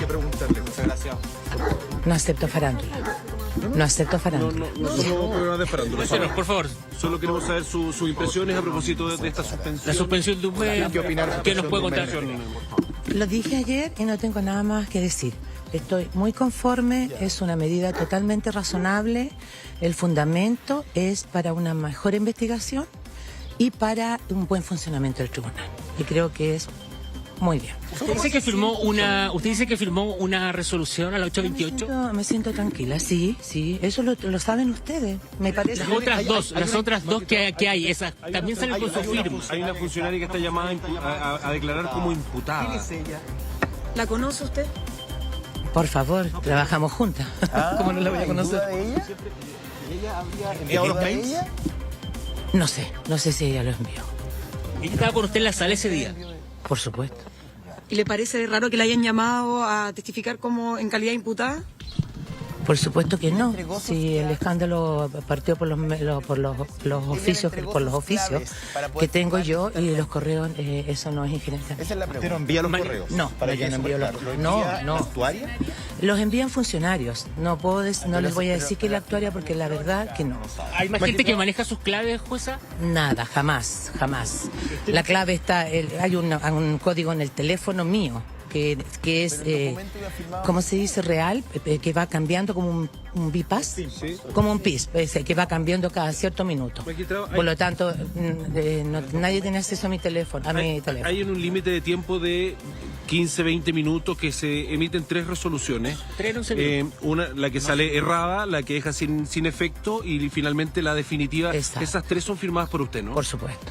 que preguntarle. Muchas gracias. No acepto farándula. No acepto farándula. No somos programas de farándula. Cuéntenos, por favor. Solo queremos saber sus impresiones a propósito de esta suspensión. La suspensión de un mes. ¿Qué opinar? ¿Qué nos puede contar? Lo dije ayer y no tengo nada más que decir. Estoy muy conforme, es una medida totalmente razonable. El fundamento es para una mejor investigación y para un buen funcionamiento del tribunal. Y creo que es muy bien. ¿Usted dice que firmó una resolución a la 828? Me siento tranquila, sí, eso lo saben ustedes, me parece. Las otras dos que hay, esas también salen con su firma. Hay una funcionaria que está llamada a declarar como imputada. ¿Quién es ella? ¿La conoce usted? Por favor, trabajamos juntas. ¿Cómo no la voy a conocer? ¿De ella? ¿Ella habría enviado los mails? No sé si ella lo envió. Ella estaba con usted en la sala ese día. Por supuesto. ¿Y le parece raro que la hayan llamado a testificar como en calidad de imputada? Por supuesto que no. Si el escándalo partió por los oficios que tengo yo y los correos, eso no es injerencia. Esa es la pregunta. ¿Usted no envía los correos? No, yo no envío los correos. No. ¿La actuaria? Los envían funcionarios. No les voy a decir que la actuaria porque la verdad que no. ¿Hay más gente que maneja sus claves, jueza? Nada, jamás. La clave está, hay un código en el teléfono mío. Que es, ¿cómo se dice? Real, que va cambiando como un bypass, como un PIS, que va cambiando cada cierto minuto. Por lo tanto, nadie tiene acceso a mi teléfono. Hay un límite de tiempo de 15, 20 minutos que se emiten 3 resoluciones. 3 en 11 minutos. Una, la que sale errada, la que deja sin efecto y finalmente la definitiva. Exacto. Esas 3 son firmadas por usted, ¿no? Por supuesto.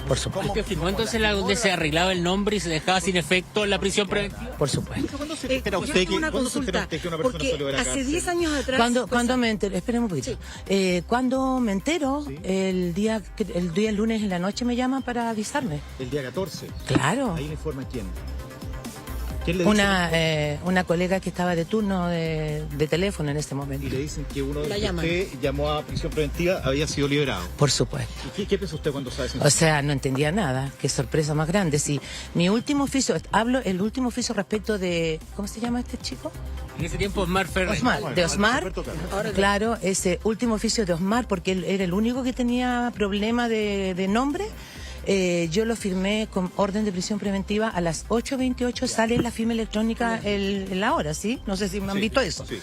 Por supuesto. ¿Usted firmó entonces la donde se arreglaba el nombre y se dejaba sin efecto la prisión preventiva? Por supuesto. Espera usted que una consulta, que una persona porque suele ver a hace cárcel. 10 años atrás... Cuando me entero, esperen un poquito. Cuando me entero, el día lunes en la noche me llaman para avisarme. El día 14. Claro. Ahí le informa quién. ¿Quién le dice? Una colega que estaba de turno de teléfono en ese momento. Y le dicen que uno de La los que llaman. usted llamó a prisión preventiva había sido liberado. Por supuesto. ¿Y qué piensa usted cuando sabe eso? O sea, no entendía nada. Qué sorpresa más grande. Si mi último oficio, el último oficio respecto de, ¿cómo se llama este chico? En ese tiempo Osmar Ferrer. De Osmar. Alberto Carlos. Claro, ese último oficio de Osmar, porque él era el único que tenía problema de nombre. Yo lo firmé con orden de prisión preventiva a las 8:28, sale la firma electrónica la hora, ¿sí? No sé si me han visto eso. Sí.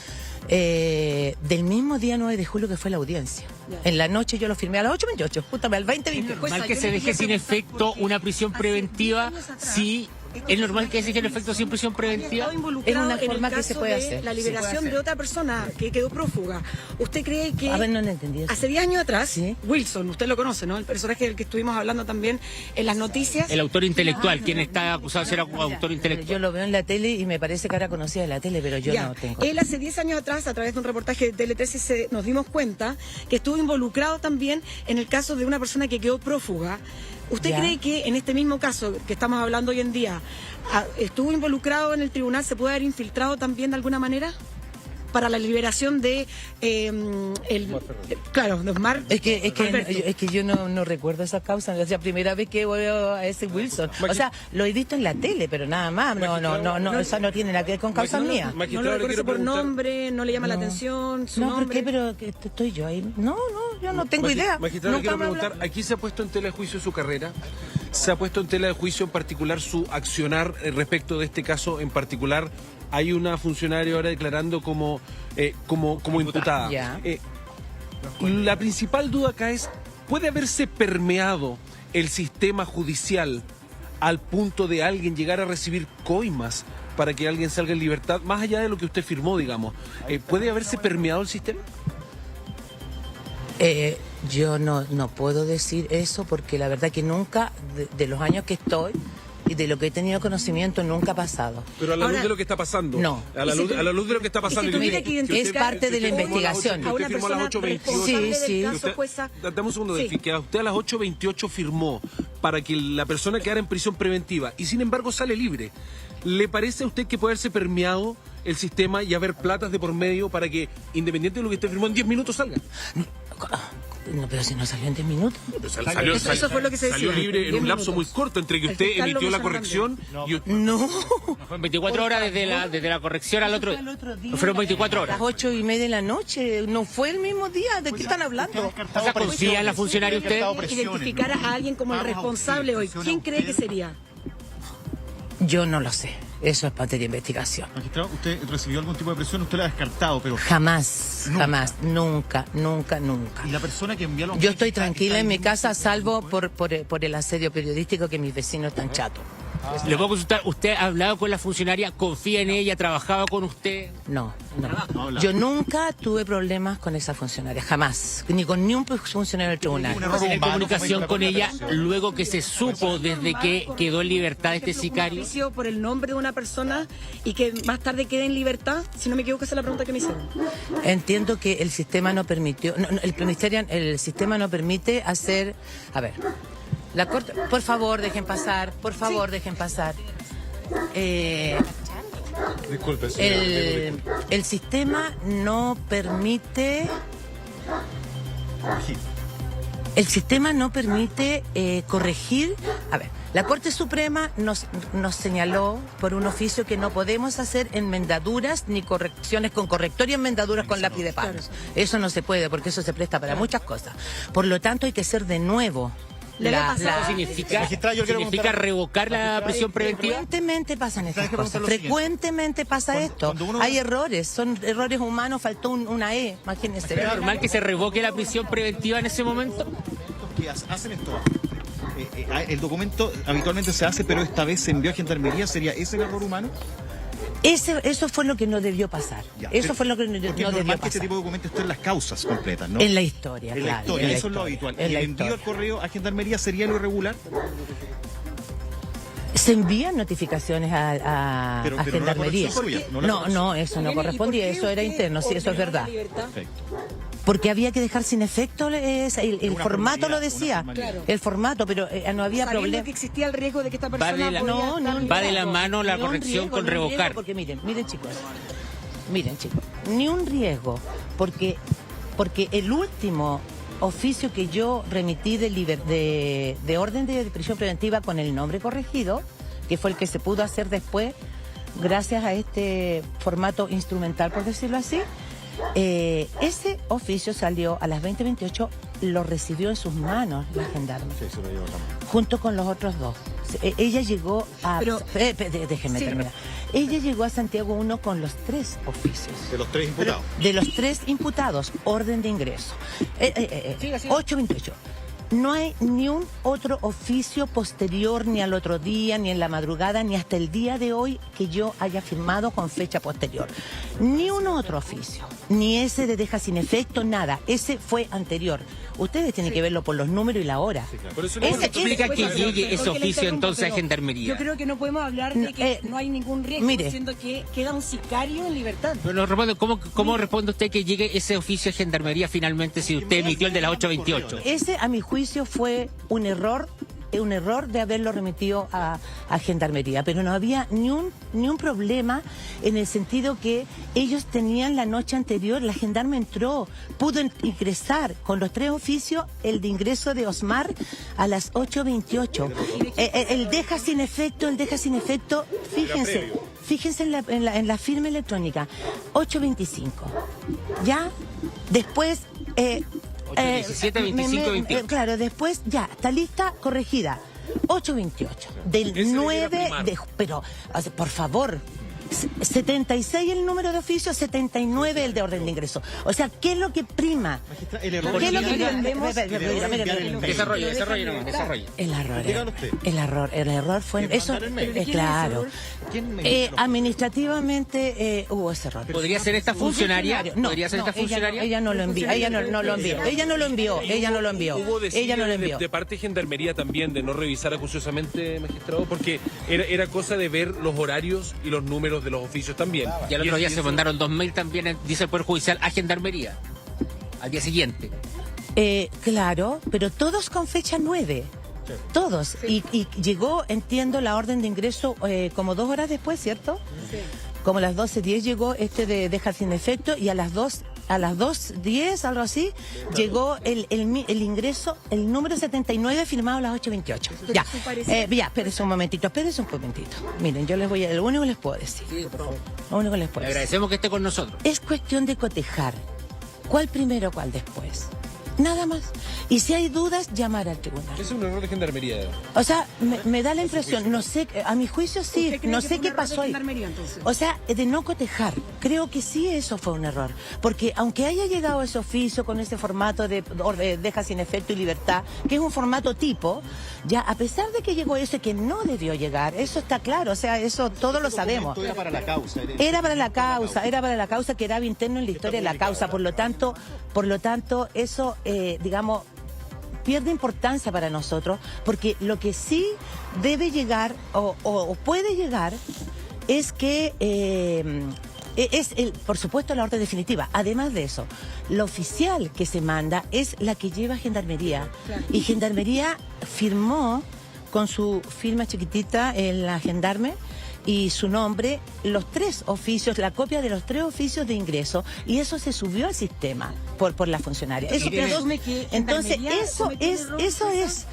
Del mismo día 9 de julio que fue la audiencia. En la noche yo lo firmé a las 8:28, justamente al 20:28. Normal que se deje sin efecto una prisión preventiva si... ¿Es normal que se deje en efecto sin prisión preventiva? Estado involucrado Es una forma en el que se caso puede de hacer. la liberación de otra persona que quedó prófuga. ¿Usted cree que A ver, no entendí eso. hace 10 años atrás, Sí. Wilson, usted lo conoce, ¿no? El personaje del que estuvimos hablando también en las noticias. El autor intelectual, quien está acusado de ser autor intelectual. Yo lo veo en la tele y me parece que ahora conocía de la tele, pero yo Ya. no tengo. Él hace 10 años atrás, a través de un reportaje de Tele 13, nos dimos cuenta que estuvo involucrado también en el caso de una persona que quedó prófuga. ¿Usted Ya. cree que en este mismo caso que estamos hablando hoy en día, estuvo involucrado en el tribunal, se puede haber infiltrado también de alguna manera? Para la liberación de claro, de Osmar. Es que Alberto. yo no recuerdo esa causa, es la primera vez que veo a ese Wilson. O sea, lo he visto en la tele, pero nada más, no, eso no tiene nada que ver con causas mías. No lo reconoce por nombre, no le llama la atención, su No, ¿por nombre. qué? Pero que estoy yo ahí. No, yo no tengo idea. Magistrado, le Nunca quiero me preguntar, habla- aquí se ha puesto en tela de juicio su carrera, se ha puesto en tela de juicio en particular su accionar respecto de este caso en particular. Hay una funcionaria ahora declarando como imputada. Ya. La principal duda acá es, ¿puede haberse permeado el sistema judicial al punto de alguien llegar a recibir coimas para que alguien salga en libertad, más allá de lo que usted firmó, digamos? ¿Puede haberse permeado el sistema? Yo no puedo decir eso porque la verdad que nunca, de los años que estoy y de lo que he tenido conocimiento, nunca ha pasado. Pero a la Ahora, luz de lo que está pasando. no. A la luz de lo que está pasando. y si tuviera que identificar- Es parte de la investigación. A una Usted firmó a las persona 8:28. responsable Sí, del sí. caso, jueza. Dame un segundo, Sí. Delphi, que a usted a las 8:28 firmó para que la persona quedara en prisión preventiva y sin embargo sale libre. ¿Le parece a usted que puede haberse permeado el sistema y haber platas de por medio para que, independiente de lo que usted firmó, en 10 minutos salga? No, pero si no salió en 10 minutos. Eso fue lo que se salió decía, libre en 10 un lapso muy minutos. corto entre que El usted fiscal lo emitió la mencionó corrección y... No. Fueron 24 horas desde la corrección al otro. Fueron 24 A las horas. 8:30 de la noche. No fue el mismo día. ¿De qué están hablando? O sea, ¿confía en la funcionaria usted? Identificar a alguien como el responsable hoy. ¿Quién cree que sería? Yo no lo sé. Eso es materia de investigación. Magistrado, ¿usted recibió algún tipo de presión? Usted la ha descartado, pero... Jamás, Nunca. jamás, nunca, nunca, nunca. ¿Y la persona que envió los Yo estoy está tranquila en mi mismo casa, sitio? salvo por el asedio periodístico que mis vecinos están chatos. Le puedo consultar, ¿usted ha hablado con la funcionaria? ¿Confía en ella? ¿Trabajaba con usted? No, No no. habla. Yo nunca tuve problemas con esa funcionaria, jamás. Ni con ni un funcionario del tribunal. Un error ¿En humano, comunicación como con dice la ella operación. luego que se supo desde que quedó en libertad este sicario? Juicio por el nombre de una persona y que más tarde quede en libertad. Si no me equivoco, esa es la pregunta que me hicieron. Entiendo que el sistema no permitió, el sistema no permite hacer, a ver, la corte, por favor dejen pasar, por favor dejen pasar. Disculpe, señora. El sistema no permite, el sistema no permite corregir. A ver, la Corte Suprema nos señaló por un oficio que no podemos hacer enmendaduras ni correcciones con corrector y enmendaduras con lápiz de palo. Eso no se puede porque eso se presta para muchas cosas. Por lo tanto, hay que ser de nuevo. Le había pasado. ¿Significa Magistrado, yo quiero significa preguntar- revocar la prisión preventiva? Frecuentemente pasan estas Hay que cosas, preguntar lo siguiente. frecuentemente pasa esto. cuando uno- Hay errores, son errores humanos, faltó una E, imagínense. ¿Es normal que se revoque la prisión preventiva en ese momento? Que hacen esto. El documento habitualmente se hace, pero esta vez se envió a Gendarmería. ¿Sería ese el error humano? Eso fue lo que no debió pasar. Ya, Eso pero- fue lo que no Porque es debió normal que este pasar. tipo de documentos estén en las causas completas, ¿no? En la historia, En la claro. historia, en la eso es lo historia, habitual. en ¿Y la el envío al historia. correo a Gendarmería sería lo irregular? Se envían notificaciones a Pero no la Gendarmería. corrección suya, no la No, corrección. no, eso no ¿Y correspondía, por qué eso era usted interno, sí, eso es ordenó la verdad. libertad? Perfecto. Porque había que dejar sin efecto, el Una formato formalidad, lo decía, una formalidad. Claro. el formato, pero no había Sabiendo problema. que existía el riesgo de que esta Va persona de la- podía No, estar no, Va de la riesgo, mano la ni un corrección riesgo, con ni un riesgo, revocar. porque miren chicos, ni un riesgo, porque el último oficio que yo remití de orden de prisión preventiva con el nombre corregido, que fue el que se pudo hacer después, gracias a este formato instrumental, por decirlo así, ese oficio salió a las 20:28, lo recibió en sus manos la gendarme, junto con los otros dos. Ella llegó a... Pero- déjeme Sí. terminar. Ella llegó a Santiago 1 con los 3 oficios. De los 3 imputados. De los 3 imputados, orden de ingreso. 8:28. No hay ni un otro oficio posterior, ni al otro día, ni en la madrugada, ni hasta el día de hoy que yo haya firmado con fecha posterior. Ni un otro oficio, ni ese de deja sin efecto, nada. Ese fue anterior. Ustedes tienen que verlo por los números y la hora. Por eso Ese- ¿Cómo se explica ese- que ese- llegue ¿Por ese qué le oficio interrumpo? entonces a Pero Gendarmería? Yo creo que no podemos hablar de que No, no hay ningún riesgo, mire. siendo que queda un sicario en libertad. Pero no responde, ¿cómo responde usted que llegue ese oficio a Gendarmería finalmente si usted emitió el de las 8:28? Ese, a mi juicio, fue un error de haberlo remitido a Gendarmería, pero no había ni un problema en el sentido que ellos tenían la noche anterior, la gendarme entró, pudo ingresar con los 3 oficios, el de ingreso de Osmar a las 8:28. El deja sin efecto, fíjense en la firma electrónica, 8:25. ¿Ya? Después... 8:17, 25, 28. Claro, después ya, está lista, corregida. 8:28. Del Ese debiera 9 primar. de... Pero, por favor, 76 el número de oficio, 79 el de orden de ingreso. O sea, ¿qué es lo que prima? Magistrado, el error ¿Qué es lo que sería- entendemos? Desarrolle. El error. Dígalo usted. El error fue... ¿Quién Eso, mandar el mail? claro. ¿Quién me dice? Administrativamente hubo ese error. ¿Podría ser esta Un funcionaria? No, ¿Podría ser no, esta funcionaria? Ella no lo envió. Ella no lo envió. Ella no lo envió. Ella no lo envió. Hubo Ella no lo decisiones envió. de parte de Gendarmería también de no revisar acuciosamente, magistrado, porque era cosa de ver los horarios y los números de los oficios también. Y al otro día se eso- mandaron 2 mails también, dice el Poder Judicial, a Gendarmería. Al día siguiente. Claro, pero todos con fecha 9. Todos. Y llegó, entiendo, la orden de ingreso como 2 horas después, ¿cierto? Sí. Como a las 12:10 llegó este de dejar sin efecto y a las 2 a las 2:10, algo así, llegó el ingreso, el número 79 firmado a las 8:28. Ya, espérense un momentito. Miren, yo les voy a... Lo único que les puedo decir. Sí, por favor. Lo único que les puedo Le decir. agradecemos que esté con nosotros. Es cuestión de cotejar. ¿Cuál primero, cuál después? Nada más. Y si hay dudas, llamar al tribunal. Es un error de gendarmería. O sea, me da la impresión, no sé, a mi juicio sí, ¿Usted cree no que sé fue qué un error de pasó ahí. gendarmería, entonces? O sea, de no cotejar. Creo que sí eso fue un error. Porque aunque haya llegado ese oficio con ese formato de deja sin efecto y libertad, que es un formato tipo, ya a pesar de que llegó ese que no debió llegar, eso está claro, o sea, eso todos lo sabemos. Era para la causa. Era para la causa, quedaba interno en la historia de la causa, por lo tanto, eso, digamos, pierde importancia para nosotros, porque lo que sí debe llegar o puede llegar es que por supuesto, la orden definitiva. Además de eso, la oficial que se manda es la que lleva Gendarmería. Claro. Y Gendarmería firmó con su firma chiquitita en la Gendarme y su nombre, los 3 oficios, la copia de los 3 oficios de ingreso, y eso se subió al sistema por la funcionaria. Entonces, eso es.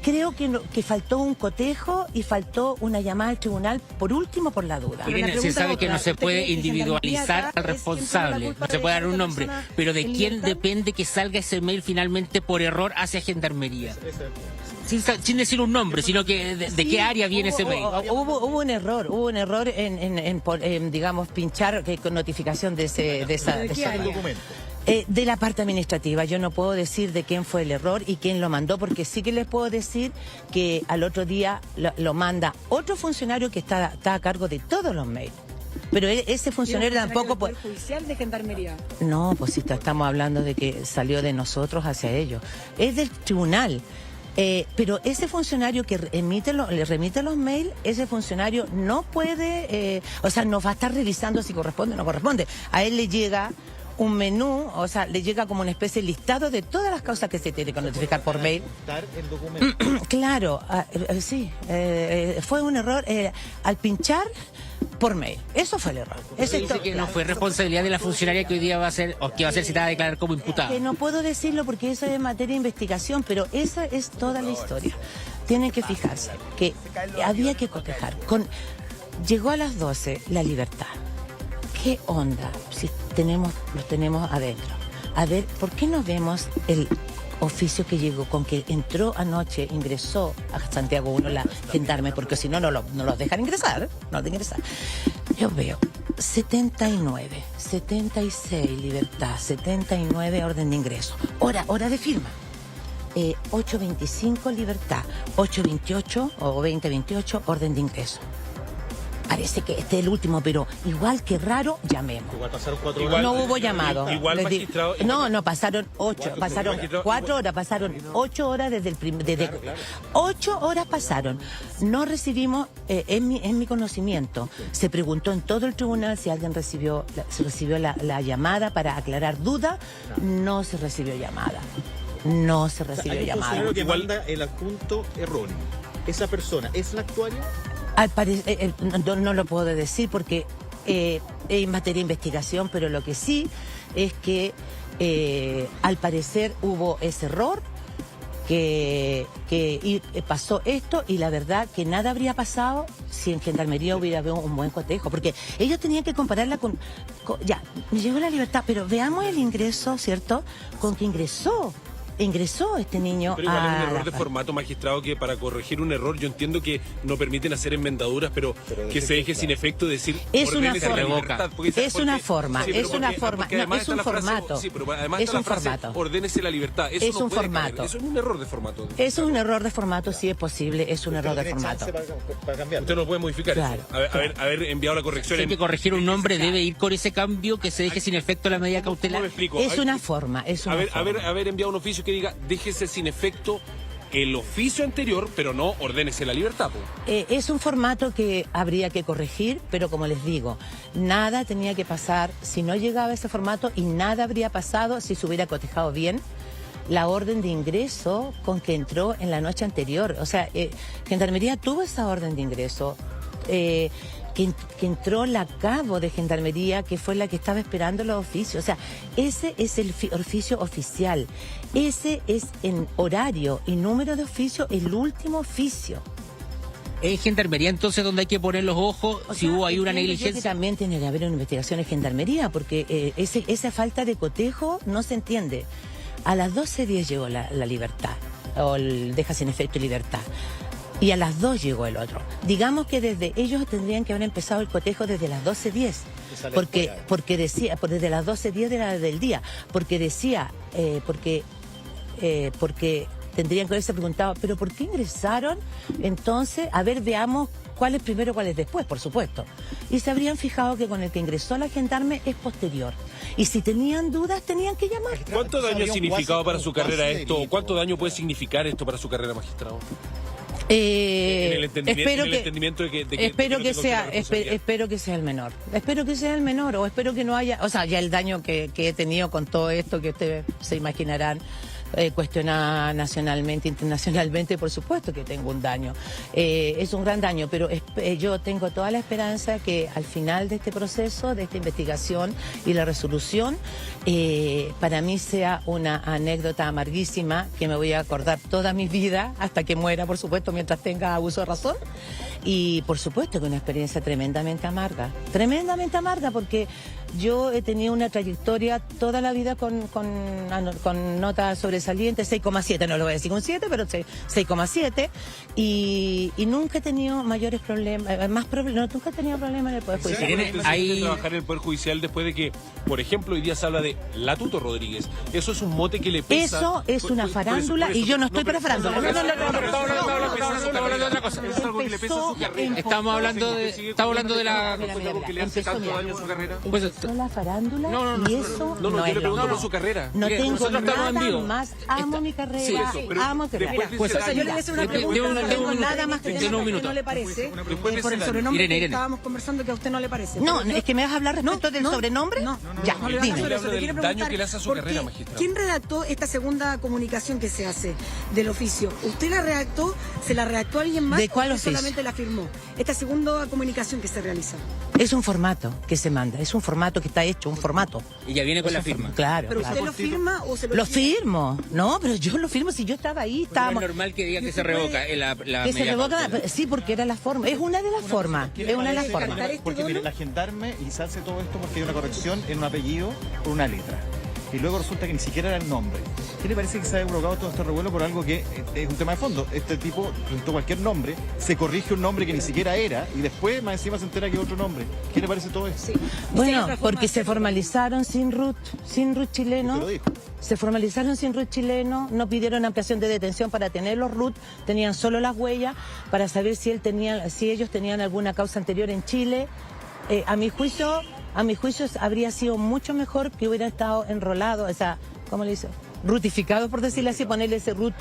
Creo que faltó un cotejo y faltó una llamada al tribunal, por último, por la duda. Irene, se sabe que no se puede individualizar al responsable, no se puede dar un nombre, pero ¿de quién depende que salga ese mail finalmente por error hacia Gendarmería? Sin decir un nombre, sino que de qué área viene ese mail. Hubo un error en digamos, pinchar con notificación de esa documento. de la parte administrativa. Yo no puedo decir de quién fue el error y quién lo mandó, porque sí que les puedo decir que al otro día lo manda otro funcionario que está a cargo de todos los mails. Pero ese funcionario tampoco... ¿Poder judicial de Gendarmería? No, pues si estamos hablando de que salió de nosotros hacia ellos. Es del tribunal. Pero ese funcionario que le remite los mails, ese funcionario no puede, o sea, no va a estar revisando si corresponde o no corresponde. A él le llega un menú, o sea, le llega como una especie de listado de todas las causas que se tiene que notificar por mail. El documento. Claro, sí, fue un error al pinchar por mail. Eso fue el error. Eso dice que no fue responsabilidad de la funcionaria que hoy día va a ser, o que va a ser citada a declarar como imputada. Que no puedo decirlo porque eso es materia de investigación, pero esa es toda la historia. Tienen que fijarse que había que cotejar. Llegó a las 12 la libertad. ¿Qué onda si los tenemos adentro? A ver, ¿por qué no vemos el oficio que llegó, con que entró anoche, ingresó a Santiago 1 la Gendarme, porque si no, no los dejan ingresar, Yo veo 79, 76 libertad, 79 orden de ingreso, hora de firma. 8:25 libertad, 8:28 o 20:28 orden de ingreso. Parece que este es el último, pero igual que raro, llamemos. Igual pasaron 4 horas. No hubo llamado. Igual, magistrado. No, pasaron 8, pasaron 4 horas, pasaron 8 horas desde el primer... 8 horas pasaron. No recibimos, en mi conocimiento, se preguntó en todo el tribunal si alguien recibió la llamada para aclarar duda. No se recibió llamada. No se recibió llamada. Hay un que manda el adjunto erróneo. ¿Esa persona es la actuaria? Al parecer, no lo puedo decir porque es materia de investigación, pero lo que sí es que al parecer hubo ese error, que pasó esto, y la verdad que nada habría pasado si en Gendarmería hubiera habido un buen cotejo, porque ellos tenían que compararla con ya, me llegó la libertad, pero veamos el ingreso, ¿cierto? Con que ingresó este niño. Pero igual es un error de formato, magistrado, que para corregir un error, yo entiendo que no permiten hacer enmendaduras, pero que se deje sin efecto decir es una ordénese la libertad, es una forma, es un formato. Sí, pero además es está un la frase, formato. ordénese la libertad. Eso Es no un puede formato. caer. Eso es un error de formato. Es un error de formato, sí es posible, es un error de formato. Para cambiar. Usted no puede modificar Claro, eso. Haber enviado la corrección. Si hay que corregir un nombre, debe ir con ese cambio, que se deje sin efecto la medida ¿Cómo cautelar. me explico? Es una forma, haber enviado un oficio que diga, déjese sin efecto el oficio anterior, pero no ordénese la libertad. Es un formato que habría que corregir, pero como les digo, nada tenía que pasar si no llegaba a ese formato, y nada habría pasado si se hubiera cotejado bien la orden de ingreso con que entró en la noche anterior. O sea, Gendarmería tuvo esa orden de ingreso. que entró la cabo de Gendarmería, que fue la que estaba esperando los oficios. O sea, ese es el oficio oficial. Ese es en horario y número de oficio el último oficio. ¿Es Gendarmería entonces donde hay que poner los ojos si hubo ahí una negligencia? Que también tiene que haber una investigación en Gendarmería, porque esa falta de cotejo no se entiende. A las 12:10 llegó la libertad, o el deja sin efecto libertad. Y a las 2 llegó el otro. Digamos que desde ellos tendrían que haber empezado el cotejo desde las 12:10. Porque decía, desde las 12:10 del día. Porque decía, porque tendrían que haberse preguntado, ¿pero por qué ingresaron? Entonces, a ver, veamos cuál es primero, cuál es después, por supuesto. Y se habrían fijado que con el que ingresó la gendarme es posterior. Y si tenían dudas, tenían que llamar. ¿Cuánto daño ha significado para su carrera esto? ¿Cuánto daño puede significar esto para su carrera, magistrado? Espero que sea el menor. Espero que sea el menor, o espero que no haya, o sea, ya el daño que he tenido con todo esto que ustedes se imaginarán. Cuestionada nacionalmente, internacionalmente, por supuesto que tengo un daño. Es un gran daño, pero yo tengo toda la esperanza que al final de este proceso, de esta investigación y la resolución, para mí sea una anécdota amarguísima que me voy a acordar toda mi vida, hasta que muera, por supuesto, mientras tenga uso de razón. Y por supuesto que una experiencia tremendamente amarga, porque yo he tenido una trayectoria toda la vida con notas sobresalientes, 6,7, no lo voy a decir con 7, pero 6,7, y nunca he tenido mayores problemas, nunca he tenido problemas en el Poder Judicial. ¿Hay que trabajar en el Poder Judicial después de que, por ejemplo, hoy día se habla de la Tuto Rodríguez? Eso es un mote que le pesa. Eso es una farándula, y yo no estoy para farándula. Estamos hablando de la... La farándula y eso no, yo le pregunto por su carrera. No tengo nada vivo. más, amo mi carrera, amo que yo le voy a hacer una pregunta, no tengo nada más que decir que no le parece, por el sobrenombre que estábamos conversando, que a usted no le parece. No, es que me vas a hablar respecto del sobrenombre. Ya, dime. Del daño que le hace a su carrera, magistrado. ¿Quién redactó esta segunda comunicación que se hace del oficio? ¿Usted la redactó? ¿Se la redactó alguien más? ¿De cuál o oficio? Solamente la firmó. Esta segunda comunicación que se realiza. Es un formato que se manda, es un formato que está hecho, un formato. Y ya viene con la firma. Claro. ¿Pero claro. usted lo firma o se lo Lo firmo, no, pero yo lo firmo si yo estaba ahí. Es normal que diga que se revoca la que se revoca, sí, porque era la forma, es una de las formas, es una de las formas. Porque mire, la gendarme y se hace todo esto porque hay una corrección en un apellido por una letra. Y luego resulta que ni siquiera era el nombre. ¿Qué le parece que se haya provocado todo este revuelo por algo que es un tema de fondo? Este tipo presentó cualquier nombre, se corrige un nombre que ni siquiera era y después más encima se entera que es otro nombre. ¿Qué le parece todo eso? Sí. Bueno, porque se formalizaron sin RUT chileno. Usted lo dijo. Se formalizaron sin RUT chileno, no pidieron ampliación de detención para tener los RUT, tenían solo las huellas para saber si ellos tenían alguna causa anterior en Chile. A mi juicio habría sido mucho mejor que hubiera estado enrolado, o sea, ¿cómo le dice? Rutificado, por decirlo así, ponerle ese RUT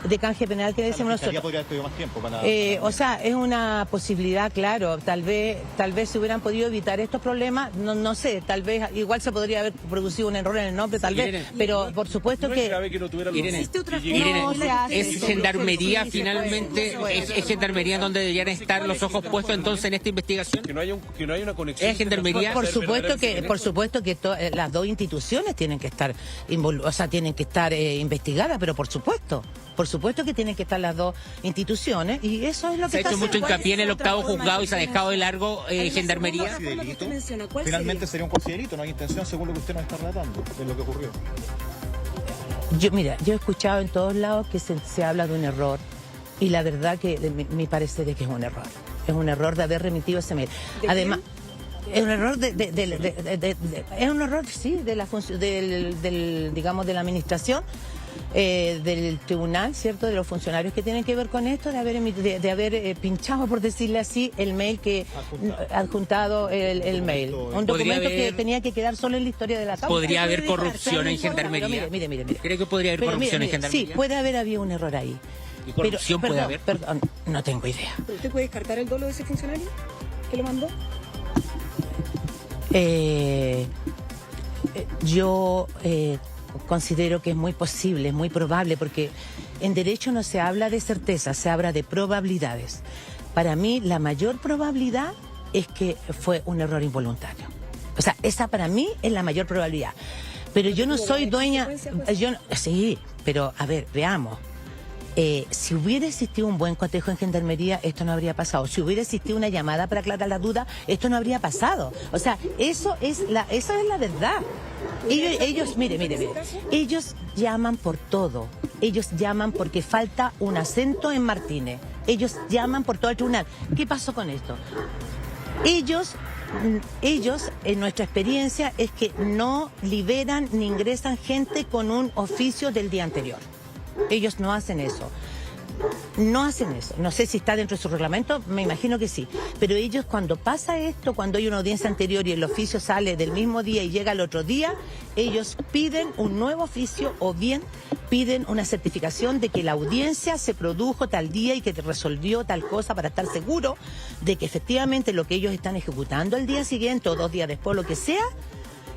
de canje penal que decimos nosotros. Podría haber pedido más tiempo para... O sea, es una posibilidad, claro. Tal vez se hubieran podido evitar estos problemas. No sé, tal vez igual se podría haber producido un error en el nombre, tal vez. Pero por supuesto que... ¿Existe otra Irene, forma? ¿es Gendarmería finalmente? ¿Es Gendarmería donde deberían estar los ojos puestos entonces en esta investigación? Que no haya una conexión. ¿Es Gendarmería? Por supuesto que las dos instituciones tienen que estar investigadas, pero por supuesto que tienen que estar las dos instituciones y eso es lo que se ha está hecho mucho haciendo. hincapié en el octavo juzgado y se ha dejado de largo Gendarmería. Finalmente sería un considerito, no hay intención según lo que usted nos está relatando, de lo que ocurrió. Yo he escuchado en todos lados que se habla de un error y la verdad que mi parecer es que es un error. Es un error de haber remitido ese mail. Además, es un error es un error, sí, de la función digamos, de la administración, del tribunal, ¿cierto? De los funcionarios que tienen que ver con esto, de haber pinchado, por decirle así, el mail que adjuntado el mail. Un documento que tenía que quedar solo en la historia de la causa. ¿Podría haber corrupción en Gendarmería? Mire. ¿Cree que podría haber corrupción en Gendarmería? Sí, puede haber habido un error ahí. ¿Y corrupción puede haber? Perdón, no tengo idea. ¿Pero usted puede descartar el dolo de ese funcionario que lo mandó? Yo considero que es muy posible, es muy probable, porque en derecho no se habla de certeza, se habla de probabilidades. Para mí, la mayor probabilidad es que fue un error involuntario. O sea, esa para mí es la mayor probabilidad. Pero yo no soy dueña... Sí, pero a ver, veamos. Si hubiera existido un buen cotejo en Gendarmería, esto no habría pasado. Si hubiera existido una llamada para aclarar la duda, esto no habría pasado. O sea, esa es la verdad. Ellos, mire, ellos llaman por todo. Ellos llaman porque falta un acento en Martínez. Ellos llaman por todo el tribunal. ¿Qué pasó con esto? Ellos, en nuestra experiencia, es que no liberan ni ingresan gente con un oficio del día anterior. Ellos no hacen eso. No hacen eso. No sé si está dentro de su reglamento, me imagino que sí. Pero ellos, cuando pasa esto, cuando hay una audiencia anterior y el oficio sale del mismo día y llega al otro día, ellos piden un nuevo oficio o bien piden una certificación de que la audiencia se produjo tal día y que te resolvió tal cosa para estar seguro de que efectivamente lo que ellos están ejecutando al día siguiente o 2 días después, lo que sea,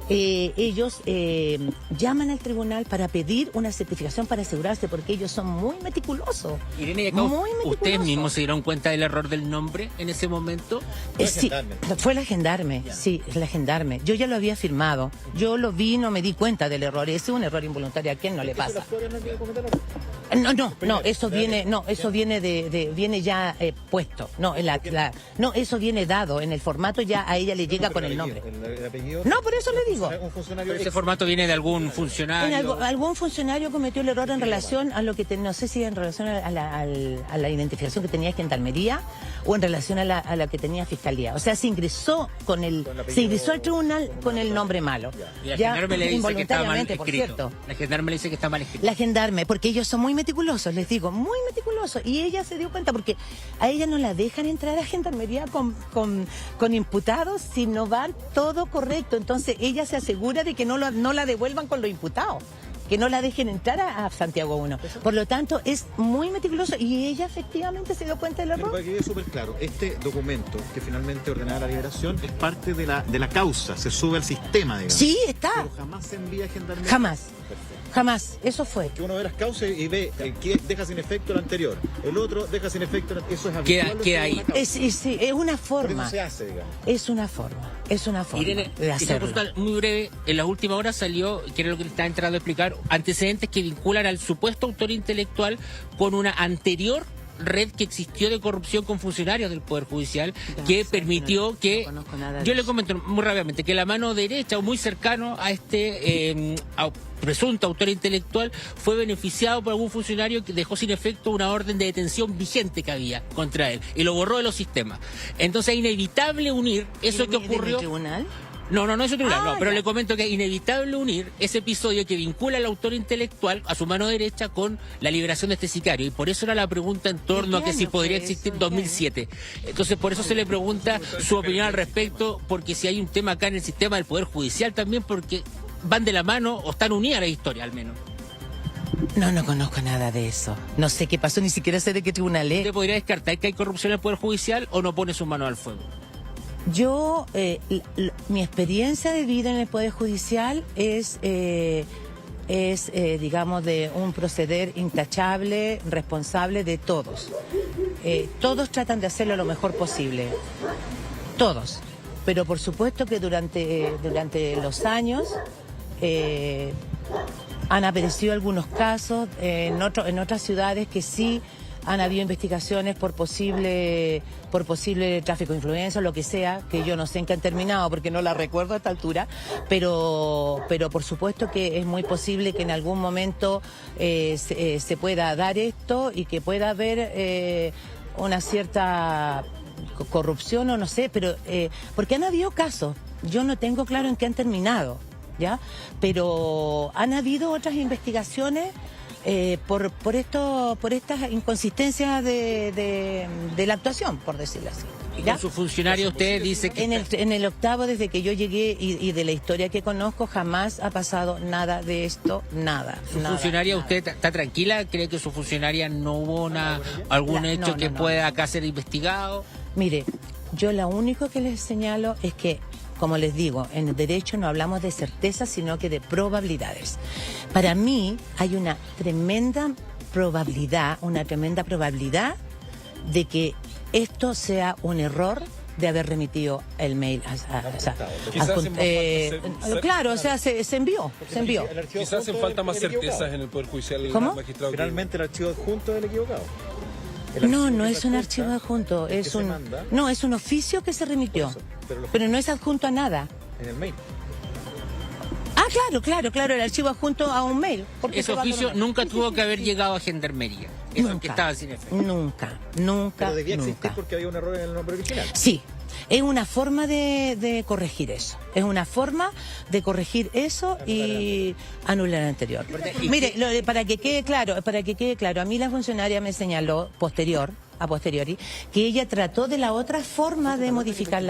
ellos llaman al tribunal para pedir una certificación para asegurarse, porque ellos son muy meticulosos. Irene, acá, ¿ustedes mismos se dieron cuenta del error del nombre en ese momento? Sí, fue la gendarme, sí, la gendarme. Yo ya lo había firmado, yo lo vi, no me di cuenta del error. Ese es un error involuntario, ¿a quién no le pasa? No, eso viene viene ya puesto. No, eso viene dado en el formato, ya a ella le llega con el nombre. El apellido. No, por eso le digo. Pero ese formato viene de algún funcionario. Algún funcionario cometió el error en relación a lo que no sé si en relación a la identificación que tenía Gendarmería o en relación a la que tenía Fiscalía. O sea, se ingresó al tribunal con el nombre malo. Y la gendarme le dice que está mal involuntariamente, por escrito. cierto. La gendarme le dice que está mal escrito. La gendarme, porque ellos son muy meticulosos, les digo, muy meticulosos. Y ella se dio cuenta, porque a ella no la dejan entrar a Gendarmería con imputados si no van todo correcto. Entonces ella se asegura de que no la devuelvan con los imputados, que no la dejen entrar a Santiago 1. Por lo tanto, es muy meticuloso y ella efectivamente se dio cuenta del error. Pero para que quede súper claro, este documento que finalmente ordenaba la liberación es parte de la causa, se sube al sistema, digamos. Sí, está. Pero jamás se envía a Gendarmería. Jamás. Perfecto. Jamás, eso fue. Que uno ve las causas y ve que deja sin efecto el anterior, el otro deja sin efecto eso es habitual. Queda ahí. Es una forma. No se hace, digamos. Es una forma Irene, de hacerlo. muy breve, en las últimas horas salió, que era lo que le estaba entrando a explicar, antecedentes que vinculan al supuesto autor intelectual con una anterior red que existió de corrupción con funcionarios del Poder Judicial, que permitió que, yo le comento muy rápidamente, que la mano derecha o muy cercano a este presunto autor intelectual fue beneficiado por algún funcionario que dejó sin efecto una orden de detención vigente que había contra él y lo borró de los sistemas. Entonces es inevitable unir eso que ocurrió. ¿En el tribunal? No es un tribunal, no, pero ya. le comento que es inevitable unir ese episodio que vincula al autor intelectual a su mano derecha con la liberación de este sicario. Y por eso era la pregunta en torno a que si podría existir en 2007. Entonces, por eso se le pregunta su opinión al respecto, porque si hay un tema acá en el sistema del Poder Judicial también, porque van de la mano o están unidas la historia, al menos. No conozco nada de eso. No sé qué pasó, ni siquiera sé de qué tribunal es. ¿Usted podría descartar que hay corrupción en el Poder Judicial o no pone sus manos al fuego? Yo, mi experiencia de vida en el Poder Judicial es digamos, de un proceder intachable, responsable de todos. Todos tratan de hacerlo lo mejor posible. Todos. Pero por supuesto que durante los años han aparecido algunos casos en otras ciudades que sí han habido investigaciones por posible tráfico de influencia o lo que sea, que yo no sé en qué han terminado porque no la recuerdo a esta altura, pero por supuesto que es muy posible que en algún momento se pueda dar esto y que pueda haber una cierta corrupción o no sé, pero porque han habido casos, yo no tengo claro en qué han terminado, ¿ya? Pero han habido otras investigaciones por estas inconsistencias de la actuación, por decirlo así. Y con su funcionario usted dice que... En el octavo, desde que yo llegué y de la historia que conozco, jamás ha pasado nada de esto, nada. ¿Su funcionaria, usted está tranquila? ¿Cree que su funcionaria no hubo algún hecho que pueda acá ser investigado? Mire, yo lo único que les señalo es que, como les digo, en el derecho no hablamos de certeza, sino que de probabilidades. Para mí hay una tremenda probabilidad de que esto sea un error de haber remitido el mail. Claro, o sea, se envió. Quizás hacen falta más certezas en el Poder Judicial. ¿Cómo? Magistrado. Finalmente el archivo adjunto del equivocado. No es un archivo adjunto, es un oficio que se remitió, pero no es adjunto a nada. En el mail. Ah, claro, el archivo adjunto a un mail. Ese oficio nunca tuvo que haber llegado a Gendarmería. Eso que estaba sin efecto. Nunca. Pero debía existir porque había un error en el nombre original. Sí, es una forma de corregir eso. Es una forma de corregir eso y anular el anterior. Mire, para que quede claro, a mí la funcionaria me señaló a posteriori que ella trató de la otra forma de modificar